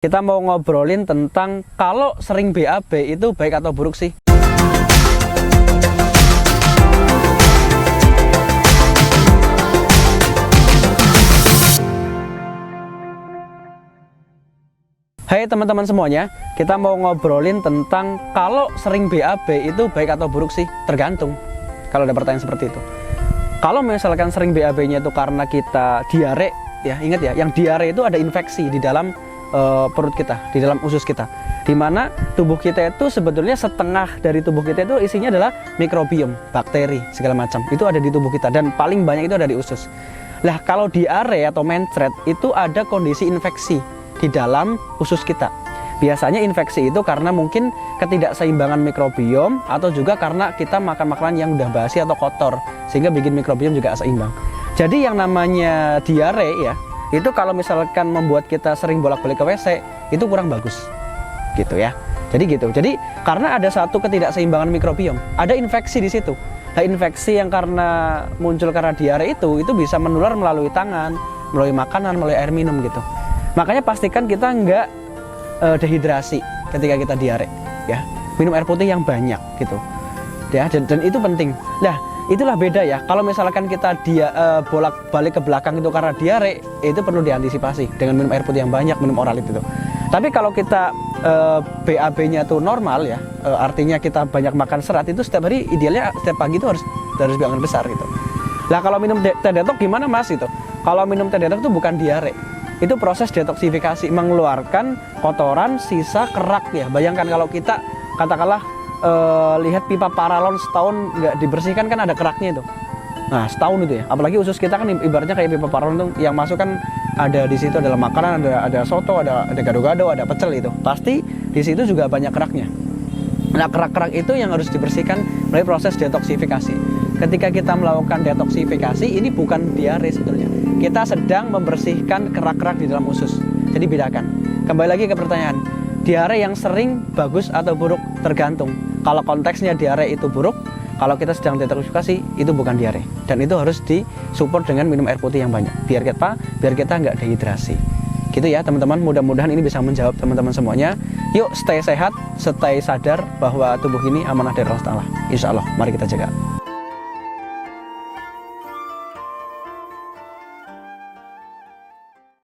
Kita mau ngobrolin tentang kalau sering BAB itu baik atau buruk sih? Hai teman-teman semuanya, kita mau ngobrolin tentang kalau sering BAB itu baik atau buruk sih? Tergantung. Kalau ada pertanyaan seperti itu. Kalau misalkan sering BAB-nya itu karena kita diare, ya ingat ya, yang diare itu ada infeksi di dalam perut kita, di dalam usus kita, dimana tubuh kita itu sebetulnya setengah dari tubuh kita itu isinya adalah mikrobiom, bakteri segala macam itu ada di tubuh kita, dan paling banyak itu ada di usus. Lah kalau diare atau mencret itu ada kondisi infeksi di dalam usus kita. Biasanya infeksi itu karena mungkin ketidakseimbangan mikrobiom, atau juga karena kita makan makanan yang udah basi atau kotor sehingga bikin mikrobiom juga seimbang. Jadi yang namanya diare ya, itu kalau misalkan membuat kita sering bolak-balik ke WC, itu kurang bagus gitu ya. Jadi karena ada satu ketidakseimbangan mikrobiom, ada infeksi di situ. Nah, infeksi yang karena muncul karena diare itu bisa menular melalui tangan, melalui makanan, melalui air minum gitu. Makanya pastikan kita nggak dehidrasi ketika kita diare ya. Minum air putih yang banyak gitu ya, dan itu penting. Nah, itulah beda ya. Kalau misalkan kita bolak-balik ke belakang itu karena diare, itu perlu diantisipasi dengan minum air putih yang banyak, minum oralit itu. Tapi kalau kita BAB-nya tuh normal ya, artinya kita banyak makan serat, itu setiap hari idealnya setiap pagi itu harus buangan besar gitu. Lah kalau minum teh detox gimana Mas itu? Kalau minum teh detox itu bukan diare. Itu proses detoksifikasi, mengeluarkan kotoran, sisa, kerak ya. Bayangkan kalau kita katakanlah lihat pipa paralon setahun nggak dibersihkan, kan ada keraknya itu. Nah setahun itu ya, apalagi usus kita kan ibaratnya kayak pipa paralon itu, yang masuk kan ada di situ adalah makanan, ada soto, ada gado-gado, ada pecel itu. Pasti di situ juga banyak keraknya. Nah kerak-kerak itu yang harus dibersihkan melalui proses detoksifikasi. Ketika kita melakukan detoksifikasi, ini bukan diare sebetulnya. Kita sedang membersihkan kerak-kerak di dalam usus. Jadi bedakan. Kembali lagi ke pertanyaan, diare yang sering bagus atau buruk? Tergantung. Kalau konteksnya diare itu buruk, kalau kita sedang detoksifikasi itu bukan diare, dan itu harus disupport dengan minum air putih yang banyak biar kita nggak dehidrasi gitu ya teman-teman. Mudah-mudahan ini bisa menjawab teman-teman semuanya. Yuk stay sehat, stay sadar bahwa tubuh ini amanah dari Allah Ta'ala. Insya Allah, mari kita jaga.